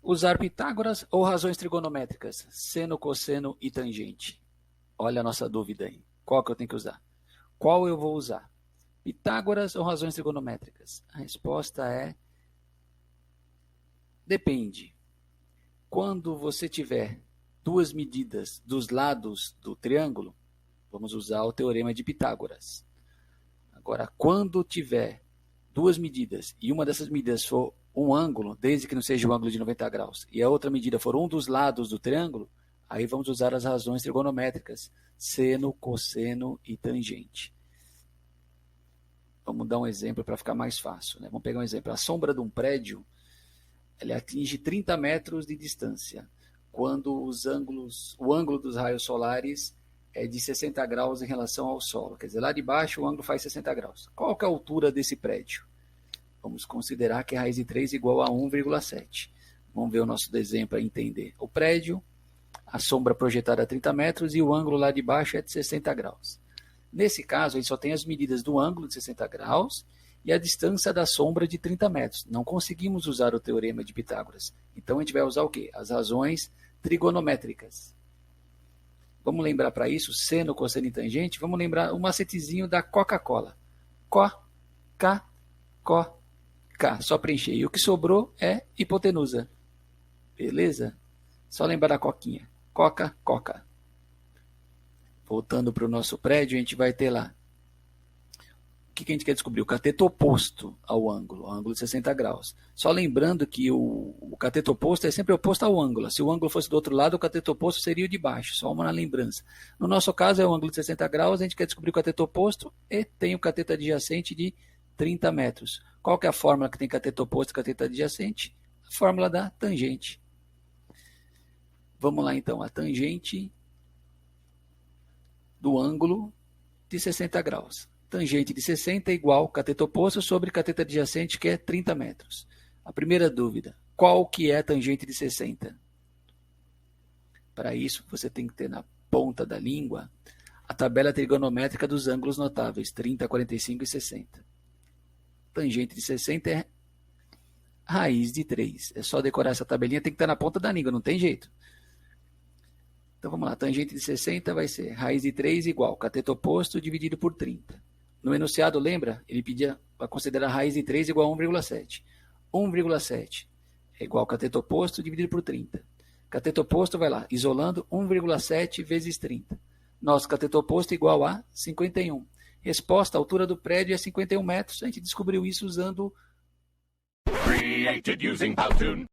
Usar Pitágoras ou razões trigonométricas? Seno, cosseno e tangente. Olha a nossa dúvida aí. Qual que eu tenho que usar? Qual eu vou usar? Pitágoras ou razões trigonométricas? A resposta é depende. Quando você tiver duas medidas dos lados do triângulo, vamos usar o teorema de Pitágoras. Agora, quando tiver duas medidas e uma dessas medidas for um ângulo, desde que não seja o ângulo de 90 graus, e a outra medida for um dos lados do triângulo, aí vamos usar as razões trigonométricas, seno, cosseno e tangente. Vamos dar um exemplo para ficar mais fácil, né? Vamos pegar um exemplo. A sombra de um prédio, ela atinge 30 metros de distância, quando o ângulo dos raios solares é de 60 graus em relação ao solo. Quer dizer, lá de baixo o ângulo faz 60 graus. Qual que é a altura desse prédio? Vamos considerar que a raiz de 3 é igual a 1,7. Vamos ver o nosso desenho para entender. O prédio, a sombra projetada a 30 metros e o ângulo lá de baixo é de 60 graus. Nesse caso, a gente só tem as medidas do ângulo de 60 graus e a distância da sombra de 30 metros. Não conseguimos usar o teorema de Pitágoras. Então, a gente vai usar o quê? As razões trigonométricas. Vamos lembrar para isso, seno, cosseno e tangente, vamos lembrar o macetezinho da Coca-Cola. K, só preencher. E o que sobrou é hipotenusa. Beleza? Só lembrar da coquinha. Coca. Voltando para o nosso prédio, a gente vai ter lá. O que a gente quer descobrir? O cateto oposto ao ângulo de 60 graus. Só lembrando que o cateto oposto é sempre oposto ao ângulo. Se o ângulo fosse do outro lado, o cateto oposto seria o de baixo. Só uma lembrança. No nosso caso, é o ângulo de 60 graus, a gente quer descobrir o cateto oposto e tem o cateto adjacente de 30 metros. Qual que é a fórmula que tem cateto oposto e cateto adjacente? A fórmula da tangente. Vamos lá então, a tangente do ângulo de 60 graus. Tangente de 60 é igual cateto oposto sobre cateto adjacente, que é 30 metros. A primeira dúvida, qual que é a tangente de 60? Para isso, você tem que ter na ponta da língua a tabela trigonométrica dos ângulos notáveis, 30, 45 e 60. Tangente de 60 é raiz de 3. É só decorar essa tabelinha, tem que estar na ponta da língua, não tem jeito. Então vamos lá, tangente de 60 vai ser raiz de 3 igual cateto oposto dividido por 30. No enunciado, lembra? Ele pedia para considerar raiz de 3 igual a 1,7. 1,7 é igual a cateto oposto dividido por 30. Cateto oposto vai lá, isolando 1,7 vezes 30. Nosso cateto oposto é igual a 51. Resposta, a altura do prédio é 51 metros. A gente descobriu isso usando... Created using Powtoon.